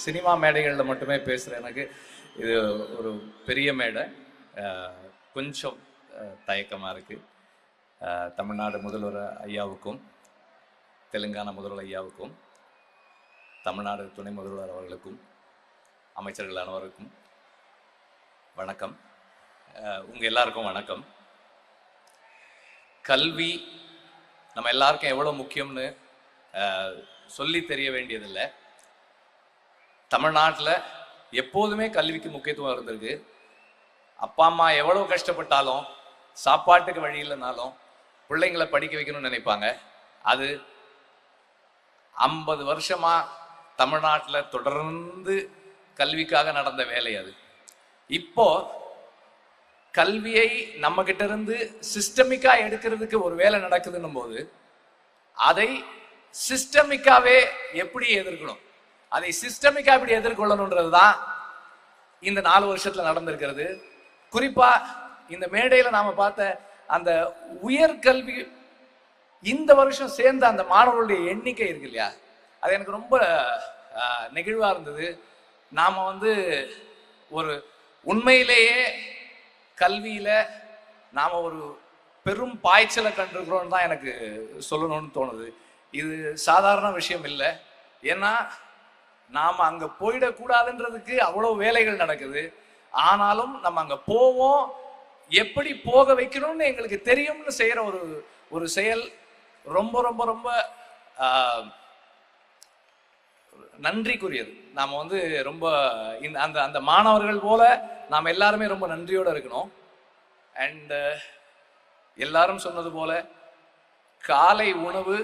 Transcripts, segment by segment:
Cinema மேடைகளில் மட்டுமே பேசுகிற எனக்கு இது ஒரு பெரிய மேடை. கொஞ்சம் தயக்கமாக இருக்குது. தமிழ்நாடு முதல்வர் ஐயாவுக்கும் தெலுங்கானா முதல்வர் ஐயாவுக்கும் தமிழ்நாடு துணை முதல்வர் அவர்களுக்கும் அமைச்சர்கள் அனைவருக்கும் வணக்கம். உங்கள் எல்லாருக்கும் வணக்கம். கல்வி நம்ம எல்லாருக்கும் எவ்வளோ முக்கியம்னு சொல்லி தெரிய வேண்டியதில்லை. தமிழ்நாட்டில் எப்போதுமே கல்விக்கு முக்கியத்துவம் இருந்திருக்கு. அப்பா அம்மா எவ்வளோ கஷ்டப்பட்டாலும் சாப்பாட்டுக்கு வழி இல்லைனாலும் பிள்ளைங்களை படிக்க வைக்கணும்னு நினைப்பாங்க. அது 50 வருஷமா தமிழ்நாட்டில் தொடர்ந்து கல்விக்காக நடந்த வேலை. அது இப்போ கல்வியை நம்ம கிட்ட இருந்து சிஸ்டமிக்கா எடுக்கிறதுக்கு ஒரு வேலை நடக்குதுன்னும் போது அதை சிஸ்டமிக்காவே எப்படி எதிர்க்கணும், அதை சிஸ்டமிக்கா எப்படி எதிர்கொள்ளணும்ன்றது தான் இந்த 4 வருஷத்துல நடந்திருக்கிறது. குறிப்பா இந்த மேடையில நாம பார்த்த அந்த உயர்கல்வி இந்த வருஷம் சேர்ந்த அந்த மாணவர்களுடைய எண்ணிக்கை இருக்கு இல்லையா, அது எனக்கு ரொம்ப நெகிழ்வா இருந்தது. நாம ஒரு உண்மையிலேயே கல்வியில நாம ஒரு பெரும் பாய்ச்சலை கண்டிருக்கிறோம் தான் எனக்கு சொல்லணும்னு தோணுது. இது சாதாரண விஷயம் இல்லை. ஏன்னா நாம அங்க போயிடக்கூடாதுன்றதுக்கு அவ்வளவு வேலைகள் நடக்குது. ஆனாலும் நம்ம அங்க போவோம், எப்படி போக வைக்கணும்னு எங்களுக்கு தெரியும்னு செய்யற ஒரு செயல் ரொம்ப ரொம்ப ரொம்ப நன்றிக்குரியது. நாம ரொம்ப அந்த அந்த மாணவர்கள் போல நாம் எல்லாருமே ரொம்ப நன்றியோட இருக்கணும். அண்ட் எல்லாரும் சொன்னது போல காலை உணவு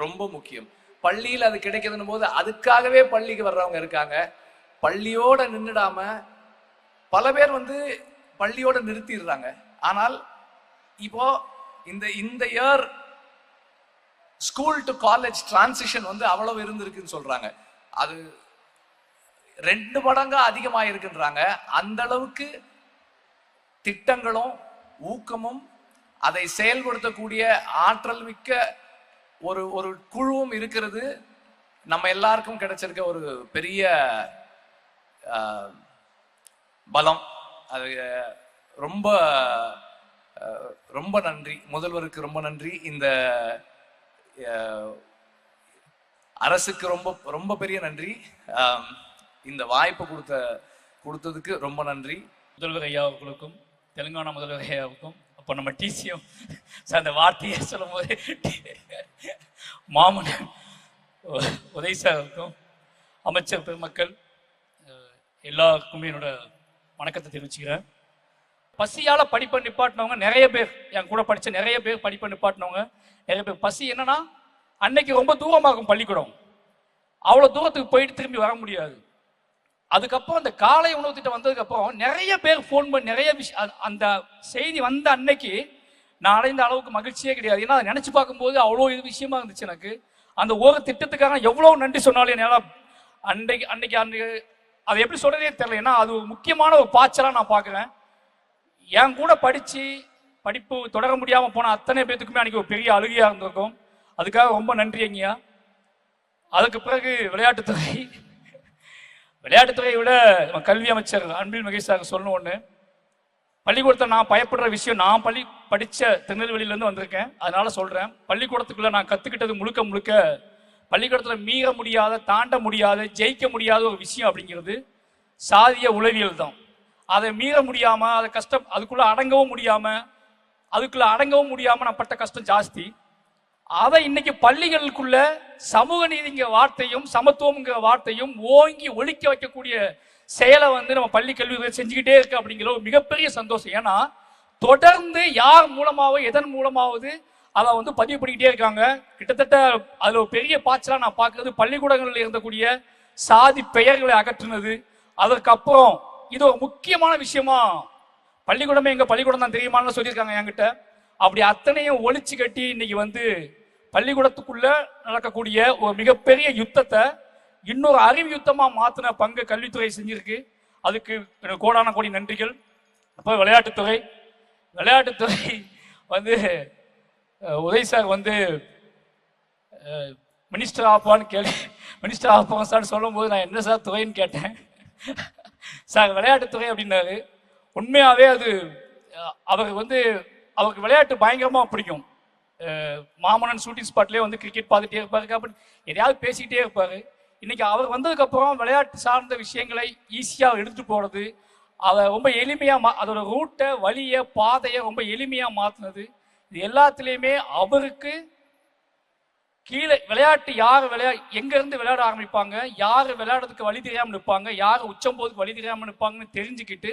ரொம்ப முக்கியம். பள்ளியில் அது கிடைக்குதுன்னு போது அதுக்காகவே பள்ளிக்கு வர்றவங்க இருக்காங்க. பள்ளியோட நின்றுடாம பல பேர் பள்ளியோட நிறுத்திடுறாங்க. ஆனால் இப்போ இந்த year school to college transition அவ்வளவு இருந்திருக்குன்னு சொல்றாங்க. அது 2 மடங்கா அதிகமாக இருக்குன்றாங்க. அந்த அளவுக்கு திட்டங்களும் ஊக்கமும் அதை செயல்படுத்தக்கூடிய ஆற்றல் மிக்க ஒரு குழுவும் இருக்கிறது. நம்ம எல்லாருக்கும் கிடைச்சிருக்க ஒரு பெரிய பலம். அது ரொம்ப ரொம்ப நன்றி. முதல்வருக்கு ரொம்ப நன்றி. இந்த அரசுக்கு ரொம்ப ரொம்ப பெரிய நன்றி. இந்த வாய்ப்பு கொடுத்ததுக்கு ரொம்ப நன்றி. முதல்வர் ஐயாவுக்கும் தெலுங்கானா முதல்வர் ஐயாவுக்கும் அப்போ நம்ம டிசிஎம் அந்த வார்த்தையை சொல்லும் போது மாமன் உதய் சாருக்கும் அமைச்சர் பெருமக்கள் எல்லாருக்குமே என்னோட வணக்கத்தை தெரிவிச்சுக்கிறேன். பசியால படிப்பை நிப்பாட்டினவங்க நிறைய பேர், என் கூட படித்த நிறைய பேர் படிப்பை நிப்பாட்டினவங்க நிறைய பேர். பசி என்னன்னா அன்னைக்கு ரொம்ப தூரமாகும் பள்ளிக்கூடம், அவ்வளோ தூரத்துக்கு போயிட்டு திரும்பி வர முடியாது. அதுக்கப்புறம் அந்த காலை உணவு திட்டம் வந்ததுக்கு அப்புறம் நிறைய பேர் ஃபோன் பண்ணி நிறைய விஷயம், அந்த செய்தி வந்த அன்னைக்கு நான் அடைந்த அளவுக்கு மகிழ்ச்சியே கிடையாது. ஏன்னா அதை நினைச்சு பார்க்கும்போது அவ்வளோ இது விஷயமா இருந்துச்சு எனக்கு. அந்த ஒரு திட்டத்துக்காக எவ்வளோ நன்றி சொன்னாலும் என்னால் அன்னைக்கு அதை எப்படி சொல்றதே தெரியல. ஏன்னா அது ஒரு முக்கியமான ஒரு பாய்ச்சலாக நான் பார்க்குறேன். என் கூட படிப்பு தொடர முடியாமல் போன அத்தனை பேத்துக்குமே அன்னைக்கு ஒரு பெரிய அழுகையாக இருந்திருக்கும். அதுக்காக ரொம்ப நன்றி ஐயா. அதுக்கு பிறகு விளையாட்டுத்துறையை விட நம்ம கல்வி அமைச்சர் அன்பில் மகேஷ் சார் சொல்லணும் ஒன்று. பள்ளிக்கூடத்தை நான் பயப்படுற விஷயம், நான் படித்த திருநெல்வேலியிலேருந்து வந்திருக்கேன், அதனால சொல்கிறேன். பள்ளிக்கூடத்துக்குள்ளே நான் கற்றுக்கிட்டது முழுக்க பள்ளிக்கூடத்தில் மீற முடியாத, தாண்ட முடியாத, ஜெயிக்க முடியாத ஒரு விஷயம் அப்படிங்கிறது சாதிய உளவியல் தான். அதை மீற முடியாமல், அதை கஷ்டம், அதுக்குள்ளே அடங்கவும் முடியாமல் நான் பட்ட கஷ்டம் ஜாஸ்தி. அதை இன்னைக்கு பள்ளிகளுக்குள்ள சமூக நீதிங்கிற வார்த்தையும் சமத்துவம்ங்கிற வார்த்தையும் ஓங்கி ஒழிக்க வைக்கக்கூடிய செயலை நம்ம பள்ளி கல்வி செஞ்சுக்கிட்டே இருக்கு அப்படிங்கிற ஒரு மிகப்பெரிய சந்தோஷம். ஏன்னா தொடர்ந்து யார் மூலமாவது எதன் மூலமாவது அதை பதிவு பண்ணிக்கிட்டே இருக்காங்க. கிட்டத்தட்ட அதுல ஒரு பெரிய பாய்ச்சலா நான் பார்க்கறது பள்ளிக்கூடங்களில் இருந்தக்கூடிய சாதி பெயர்களை அகற்றுனது. அதற்கப்புறம் இது ஒரு முக்கியமான விஷயமா, பள்ளிக்கூடமே எங்க பள்ளிக்கூடம் தான் தெரியுமான்னு சொல்லியிருக்காங்க என்கிட்ட. அப்படி அத்தனையும் ஒழிச்சு கட்டி இன்னைக்கு பள்ளிக்கூடத்துக்குள்ள நடக்கக்கூடிய ஒரு மிகப்பெரிய யுத்தத்தை இன்னொரு அறிவு யுத்தமா மாத்தின பங்கு கல்வித்துறை செஞ்சிருக்கு. அதுக்கு கோடான கோடி நன்றிகள். அப்போ விளையாட்டுத்துறை உதய் சார் மினிஸ்டர் ஆப்பான்னு மினிஸ்டர் ஆக போகிறோம் சார் சொல்லும்போது நான் என்ன சார் துறைன்னு கேட்டேன். சார் விளையாட்டுத்துறை அப்படின்னாரு. உண்மையாகவே அது அவருக்கு விளையாட்டு பயங்கரமாக பிடிக்கும். மாமன்னன் ஷூட்டிங் ஸ்பாட்லேயே வந்து கிரிக்கெட் பார்த்துட்டே இருப்பாரு, அப்படி எதையாவது பேசிக்கிட்டே இருப்பார். இன்னைக்கு அவர் வந்ததுக்கப்புறம் விளையாட்டு சார்ந்த விஷயங்களை ஈஸியாக எடுத்துகிட்டு போகிறது, அதை ரொம்ப எளிமையாக அதோட ரூட்டை, வழியை, பாதையை ரொம்ப எளிமையாக மாற்றினது, இது எல்லாத்துலேயுமே அவருக்கு கீழே விளையாட்டு யார் எங்கேருந்து விளையாட ஆரம்பிப்பாங்க, யார் விளையாடுறதுக்கு வழி தெரியாமல் இருப்பாங்க, யார் உச்சம்போதுக்கு வழி தெரியாமல் இருப்பாங்கன்னு தெரிஞ்சுக்கிட்டு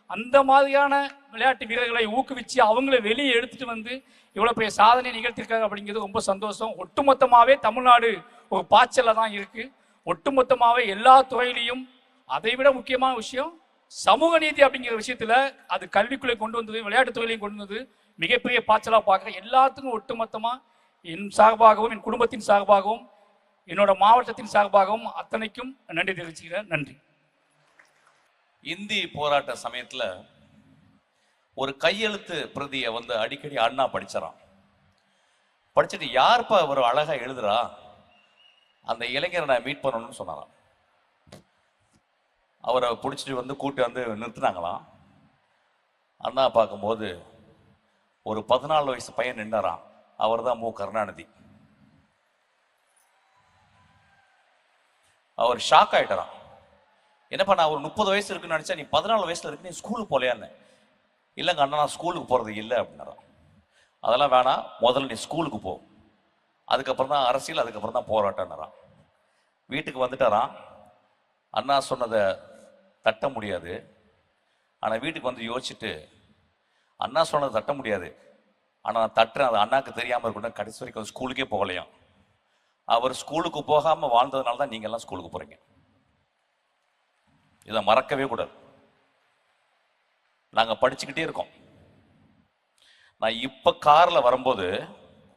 அந்த மாதிரியான விளையாட்டு வீரர்களை ஊக்குவிச்சு அவங்கள வெளியே எடுத்துட்டு வந்து இவ்வளோ பெரிய சாதனை நிகழ்த்திருக்காங்க அப்படிங்கிறது ரொம்ப சந்தோஷம். ஒட்டுமொத்தமாகவே தமிழ்நாடு ஒரு பாய்ச்சலில் தான் இருக்குது. ஒட்டுமொத்தமாகவே எல்லா துறையிலையும் அதை விட முக்கியமான விஷயம் சமூக நீதி அப்படிங்கிற விஷயத்தில் அது கல்விக்குள்ளே கொண்டு வந்தது, விளையாட்டுத் துறையிலையும் கொண்டு வந்தது மிகப்பெரிய பாய்ச்சலாக பார்க்குறேன். எல்லாத்துக்கும் ஒட்டுமொத்தமாக என் சார்பாகவும் என் குடும்பத்தின் சார்பாகவும் என்னோட மாவட்டத்தின் சார்பாகவும் அத்தனைக்கும் நன்றி தெரிவிச்சுக்கிறேன். நன்றி. இந்தி போராட்ட சமயத்துல ஒரு கையெழுத்து பிரதியை வந்து அடிக்கடி அண்ணா படிச்சாராம். படிச்சுட்டு யாருப்பா ஒரு அழகா எழுதுறா, அந்த இளைஞரை நான் மீட் பண்ணணும்னு சொன்னாராம். அவரை பிடிச்சிட்டு வந்து கூட்டி வந்து நிறுத்தினாங்களாம். அண்ணா பார்க்கும்போது ஒரு 14 வயசு பையன் நின்றாராம். அவர் தான் மு. கருணாநிதி. அவர் ஷாக் ஆயிட்டாராம். என்னப்பா, நான் ஒரு 30 வயசு இருக்குன்னு நினைச்சா, நீ 14 வயசுல இருக்கு, நீ ஸ்கூலுக்கு போலையான்னு. இல்லைங்க அண்ணா, நான் ஸ்கூலுக்கு போறது இல்லை அப்படின்னாராம். அதெல்லாம் வேணாம், முதல்ல நீ ஸ்கூலுக்கு போ, அதுக்கப்புறம் தான் அரசியல், அதுக்கப்புறம் தான் போராட்டம்னாராம். வீட்டுக்கு வந்துட்டாராம். அண்ணா சொன்னதை தட்ட முடியாது. ஆனால் வீட்டுக்கு வந்து யோசிச்சுட்டு, அண்ணா சொன்னதை தட்ட முடியாது, ஆனால் நான் தட்டுறேன், அது அண்ணாக்கு தெரியாமல் இருக்கணும், கடைசி வரைக்கும் ஸ்கூலுக்கே போகலையாம். அவர் ஸ்கூலுக்கு போகாமல் வாழ்ந்ததுனால தான் நீங்கள் எல்லாம் ஸ்கூலுக்கு போகிறீங்க. இதை மறக்கவே கூடாது. நாங்கள் படிச்சுக்கிட்டே இருக்கோம். நான் இப்போ காரில் வரும்போது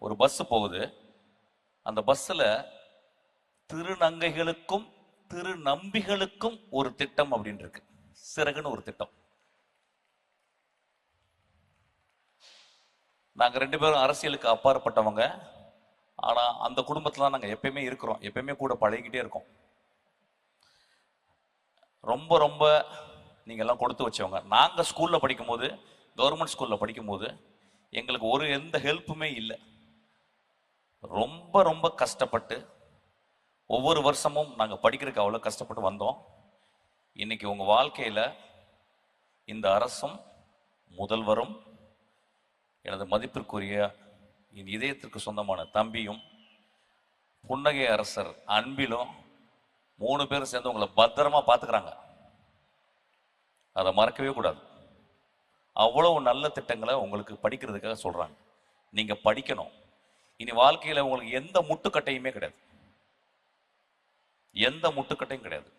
ஒரு பஸ் போகுது. அந்த பஸ்ஸில் திருநங்கைகளுக்கும் திருநம்பிகளுக்கும் ஒரு திட்டம் அப்படின்னு இருக்கு, சிறகுன்னு ஒரு திட்டம். நாங்கள் 2 பேரும் அரசியலுக்கு அப்பாற்பட்டவங்க. ஆனால் அந்த குடும்பத்தில் நாங்கள் எப்பயுமே இருக்கிறோம், எப்பயுமே கூட பழகிக்கிட்டே இருக்கோம். ரொம்ப ரொம்ப நீங்கள் எல்லாம் கொடுத்து வச்சவங்க. நாங்கள் ஸ்கூலில் படிக்கும்போது, கவர்மெண்ட் ஸ்கூலில் படிக்கும்போது எங்களுக்கு ஒரு எந்த ஹெல்ப்புமே இல்லை. ரொம்ப ரொம்ப கஷ்டப்பட்டு ஒவ்வொரு வருஷமும் நாங்கள் படிக்கிறதுக்கு அவ்வளோ கஷ்டப்பட்டு வந்தோம். இன்னைக்கு உங்கள் வாழ்க்கையில் இந்த அரசும் முதல்வரும் எனது மதிப்பிற்குரிய என் இதயத்திற்கு சொந்தமான தம்பியும் புன்னகை அரசர் அன்பிலும் 3 பேரும் சேர்ந்து உங்களை பத்திரமா பார்த்துக்கிறாங்க. அதை மறக்கவே கூடாது. அவ்வளவு நல்ல திட்டங்களை உங்களுக்கு படிக்கிறதுக்காக சொல்றாங்க. நீங்க படிக்கணும். இனி வாழ்க்கையில உங்களுக்கு எந்த முட்டுக்கட்டையுமே கிடையாது, எந்த முட்டுக்கட்டையும் கிடையாது.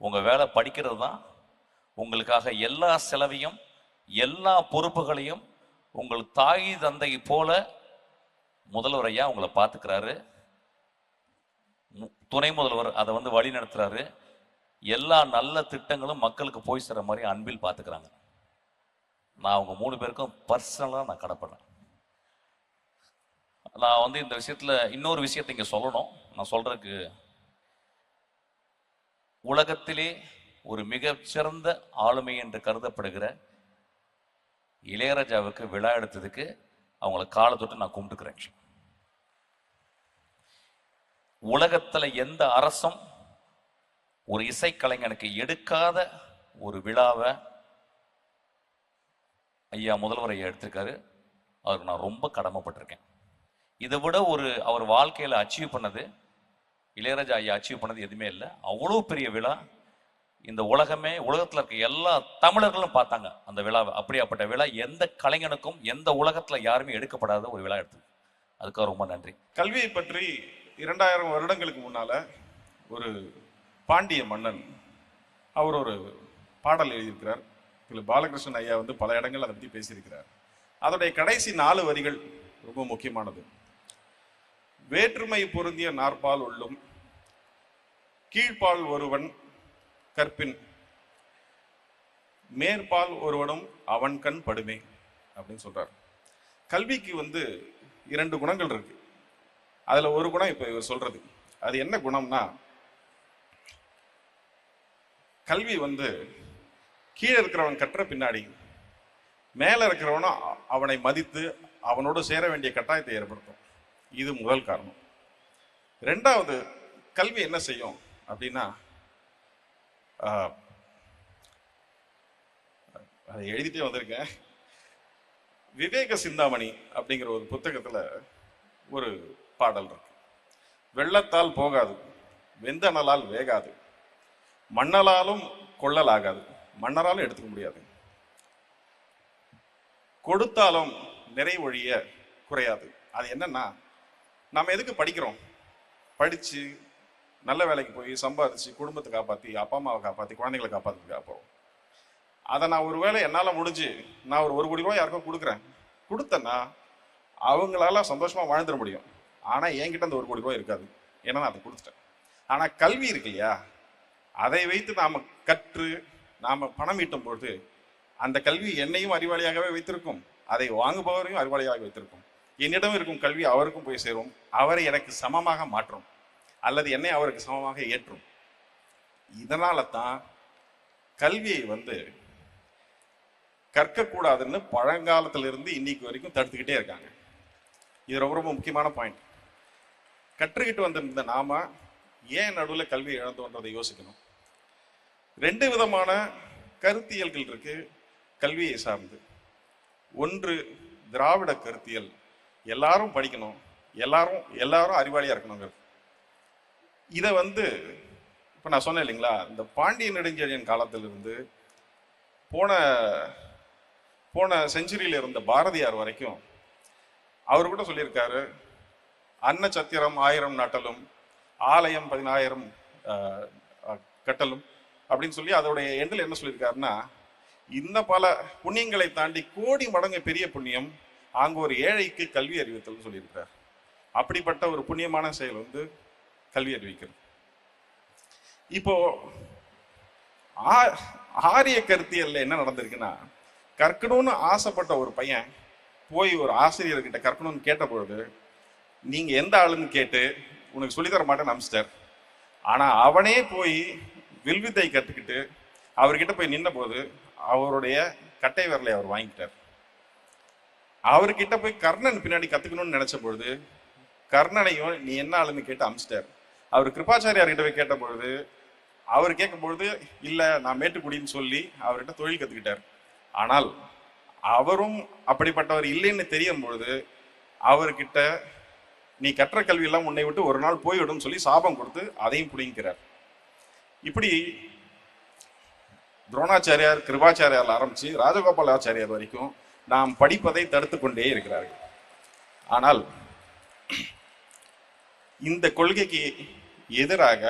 உங்க வேலை படிக்கிறது தான். உங்களுக்காக எல்லா செலவையும் எல்லா பொறுப்புகளையும் உங்கள் தாய் தந்தை போல முதல்வர் ஐயா உங்களை பார்த்துக்கிறாரு. துணை முதல்வர் அதை வந்து வழி நடத்துறாரு. எல்லா நல்ல திட்டங்களும் மக்களுக்கு போய் சேர மாதிரி அன்பில் பார்த்துக்கிறாங்க. நான் அவங்க 3 பேருக்கும் பர்சனலாக நான் கடப்படுறேன். நான் வந்து இந்த விஷயத்துல இன்னொரு விஷயத்தை இங்க சொல்லணும். நான் சொல்றதுக்கு, உலகத்திலே ஒரு மிகச்சிறந்த ஆளுமை என்று கருதப்படுகிற இளையராஜாவுக்கு விழா எடுத்ததுக்கு அவங்கள காலை தொட்டு நான் கும்பிட்டுக்கிறேன். உலகத்துல எந்த அரசும் ஒரு இசைக்கலைஞனுக்கு எடுக்காத ஒரு விழாவை ஐயா முதல்வர் ஐயா எடுத்திருக்காரு. அவருக்கு நான் ரொம்ப கடமைப்பட்டிருக்கேன். இதை விட அவர் வாழ்க்கையில அச்சீவ் பண்ணது, இளையராஜா ஐயா அச்சீவ் பண்ணது எதுவுமே இல்லை. அவ்வளோ பெரிய விழா. இந்த உலகமே, உலகத்துல இருக்க எல்லா தமிழர்களும் பார்த்தாங்க அந்த விழாவை. அப்படியாப்பட்ட விழா எந்த கலைஞனுக்கும் எந்த உலகத்துல யாருமே எடுக்கப்படாத ஒரு விழா எடுத்தது. அதுக்காக ரொம்ப நன்றி. கல்வியை பற்றி 2000 வருடங்களுக்கு முன்னால ஒரு பாண்டிய மன்னன் அவர் ஒரு பாடல் எழுதியிருக்கிறார். பாலகிருஷ்ணன் ஐயா வந்து பல இடங்கள் அதை பற்றி பேசியிருக்கிறார். அதோடைய கடைசி 4 வரிகள் ரொம்ப முக்கியமானது. வேற்றுமை பொருந்திய நாற்பால் உள்ளும் கீழ்ப்பால் ஒருவன் கற்பின் மேற்பால் ஒருவனும் அவன் கண் படுமே அப்படின்னு சொல்றார். கல்விக்கு வந்து 2 குணங்கள் இருக்கு. அதுல ஒரு குணம் இப்ப இவர் சொல்றது, அது என்ன குணம்னா, கல்வி வந்து கீழே இருக்கிறவன் கற்ற பின்னாடி மேல இருக்கிறவனும் அவனை மதித்து அவனோடு சேர வேண்டிய கட்டாயத்தை ஏற்படுத்தும். இது முதல் காரணம். ரெண்டாவது, கல்வி என்ன செய்யும் அப்படின்னா, அதை எழுதிட்டே வந்திருக்கேன். விவேக சிந்தாமணி அப்படிங்கிற ஒரு புத்தகத்துல ஒரு பாடல் இருக்கு. வெள்ளத்தால் போகாது, வெந்தனலால் வேகாது, மண்ணலாலும் கொள்ளலாகாது, மன்னராலும் எடுத்துக்க முடியாது, கொடுத்தாலும் நிறைவொழிய குறையாது. அது என்னன்னா, நம்ம எதுக்கு படிக்கிறோம்? படிச்சு நல்ல வேலைக்கு போய் சம்பாதிச்சு குடும்பத்தை காப்பாற்றி அப்பா அம்மாவை காப்பாற்றி குழந்தைங்களை காப்பாற்றுறதுக்காக போகிறோம். அதை நான் ஒருவேளை என்னால் முடிஞ்சு நான் ஒரு 1 கோடி ரூபாய் யாருக்கோ கொடுத்தேன்னா அவங்களால சந்தோஷமாக வாழ்ந்துட முடியும். ஆனால் என்கிட்ட அந்த 1 கோடி ரூபாய் இருக்காது, ஏன்னா நான் அதை கொடுத்துட்டேன். ஆனால் கல்வி இருக்கு இல்லையா, அதை வைத்து நாம் கற்று நாம் பணம் ஈட்டும் பொழுது அந்த கல்வி என்னையும் அறிவாளியாகவே வைத்திருக்கும், அதை வாங்குபவரையும் அறிவாளியாக வைத்திருக்கும். என்னிடம் இருக்கும் கல்வி அவருக்கும் போய் சேரும், அவரை எனக்கு சமமாக மாற்றும் அல்லது என்னை அவருக்கு சமமாக ஏற்றும். இதனால தான் கல்வியை வந்து கற்கக்கூடாதுன்னு பழங்காலத்திலிருந்து இன்னைக்கு வரைக்கும் தடுத்துக்கிட்டே இருக்காங்க. இது ரொம்ப ரொம்ப முக்கியமான பாயிண்ட். கற்றுக்கிட்டு வந்திருந்த நாம ஏன் நடுவில் கல்வி இழந்தோன்றதை யோசிக்கணும். 2 விதமான கருத்தியல்கள் இருக்கு கல்வியை சார்ந்து. ஒன்று திராவிட கருத்தியல், எல்லாரும் படிக்கணும், எல்லாரும் அறிவாளியா இருக்கணுங்கிறது. இதை வந்து இப்ப நான் சொன்னேன் இல்லைங்களா, இந்த பாண்டிய நெடுஞ்செழியன் காலத்திலிருந்து போன செஞ்சுரியில இருந்த பாரதியார் வரைக்கும் அவர் கூட சொல்லியிருக்காரு, அன்ன சத்திரம் 1000 நாட்டலும் ஆலயம் 10000 கட்டலும் அப்படின்னு சொல்லி அதோடைய எண்ணில் என்ன சொல்லியிருக்காருன்னா, இந்த பல புண்ணியங்களை தாண்டி கோடி மடங்கு பெரிய புண்ணியம் அங்கு ஒரு ஏழைக்கு கல்வி அறிவித்தல் சொல்லியிருக்கார். அப்படிப்பட்ட ஒரு புண்ணியமான செயல் வந்து கல்வி அறிவிக்கிறது. இப்போ ஆரிய கருத்தியல்ல என்ன நடந்திருக்குன்னா, கற்கணும்னு ஆசைப்பட்ட ஒரு பையன் போய் ஒரு ஆசிரியர்கிட்ட கற்கணும்னு கேட்ட பொழுது, நீங்க எந்த ஆளுன்னு கேட்டு உனக்கு சொல்லித்தர மாட்டேன்னு அனுப்பிச்சிட்டார். ஆனா அவனே போய் வில்வித்தை கற்றுக்கிட்டு அவர்கிட்ட போய் நின்ன போது அவருடைய கட்டை விரலை அவர் வாங்கிட்டார். அவர்கிட்ட போய் கர்ணன் பின்னாடி கத்துக்கணும்னு நினைச்ச பொழுது கர்ணனையும் நீ என்ன ஆளுன்னு கேட்டு அனுப்பிச்சிட்டார். அவர் கிருபாச்சாரியார்கிட்ட போய் கேட்ட பொழுது அவர் கேட்கும் பொழுது இல்ல நான் மேட்டுக்குடின்னு சொல்லி அவர்கிட்ட தொழில் கத்துக்கிட்டார். ஆனால் அவரும் அப்படிப்பட்டவர் இல்லைன்னு தெரியும் பொழுது அவர்கிட்ட நீ கற்ற கல்வி எல்லாம் உன்னை விட்டு ஒரு நாள் போய்விடும் சொல்லி சாபம் கொடுத்து அதையும் புடிங்கிறார். இப்படி துரோணாச்சாரியார் கிருபாச்சாரியார் ஆரம்பிச்சு ராஜகோபாலாச்சாரியார் வரைக்கும் நாம் படிப்பதை தடுத்து கொண்டே இருக்கிறார்கள். ஆனால் இந்த கொள்கைக்கு எதிராக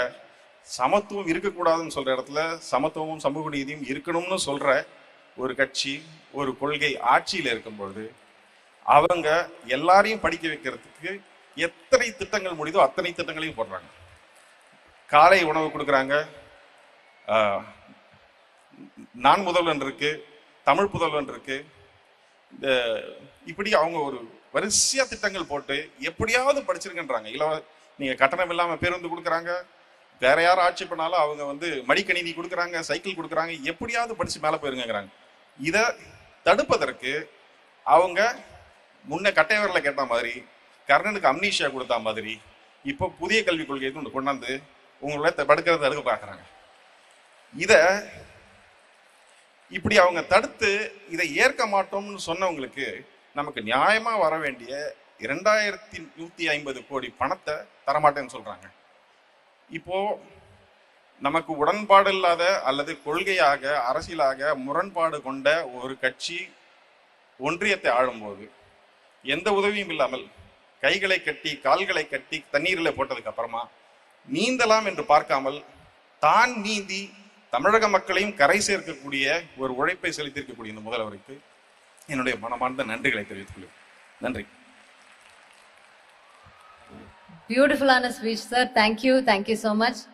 சமத்துவம் இருக்கக்கூடாதுன்னு சொல்ற இடத்துல சமத்துவமும் சமூக நீதியும் இருக்கணும்னு சொல்ற ஒரு கட்சி ஒரு கொள்கை ஆட்சியில் இருக்கும் பொழுது அவங்க எல்லாரையும் படிக்க வைக்கிறதுக்கு எத்தனை திட்டங்கள் முடியுதோ அத்தனை திட்டங்களையும் போடுறாங்க. காலை உணவு கொடுக்குறாங்க, நான் முதல்வன் இருக்கு, தமிழ் புதல்வன் இருக்கு, இப்படி அவங்க ஒரு வரிசையா திட்டங்கள் போட்டு எப்படியாவது படிச்சிருக்கன்றாங்க. நீங்க கட்டணம் இல்லாம பேருந்து கொடுக்குறாங்க, வேற யாரும் ஆட்சி பண்ணாலும் அவங்க வந்து மடிக்கணினி கொடுக்குறாங்க, சைக்கிள் கொடுக்குறாங்க, எப்படியாவது படிச்சு மேல போயிருங்கிறாங்க. இதை தடுப்பதற்கு அவங்க முன்ன கட்டையவரில் கேட்ட மாதிரி கர்ணனுக்கு அம்னீஷியா கொடுத்த மாதிரி இப்போ புதிய கல்விக் கொள்கையை கொண்டாந்து உங்களோட படுக்கிறத தடுக்க பார்க்குறாங்க. இதை இப்படி அவங்க தடுத்து இதை ஏற்க மாட்டோம்னு சொன்னவங்களுக்கு நமக்கு நியாயமா வர வேண்டிய 2150 கோடி பணத்தை தரமாட்டேன்னு சொல்றாங்க. இப்போ நமக்கு உடன்பாடு இல்லாத அல்லது கொள்கையாக அரசியலாக முரண்பாடு கொண்ட ஒரு கட்சி ஒன்றியத்தை ஆளும்போது எந்த உதவியும் இல்லாமல் கைகளை கட்டி கால்களை கட்டி தண்ணீரில் போட்டதுக்கு அப்புறமா நீந்தலாம் என்று பார்க்காமல் தான் நீந்தி தமிழக மக்களையும் கரை சேர்க்கக்கூடிய ஒரு உழைப்பை செலுத்தியிருக்கக்கூடிய இந்த முதல்வருக்கு என்னுடைய மனமார்ந்த நன்றிகளை தெரிவித்துக் கொள்கிறேன். நன்றி. Beautiful speech, sir. Thank you so much.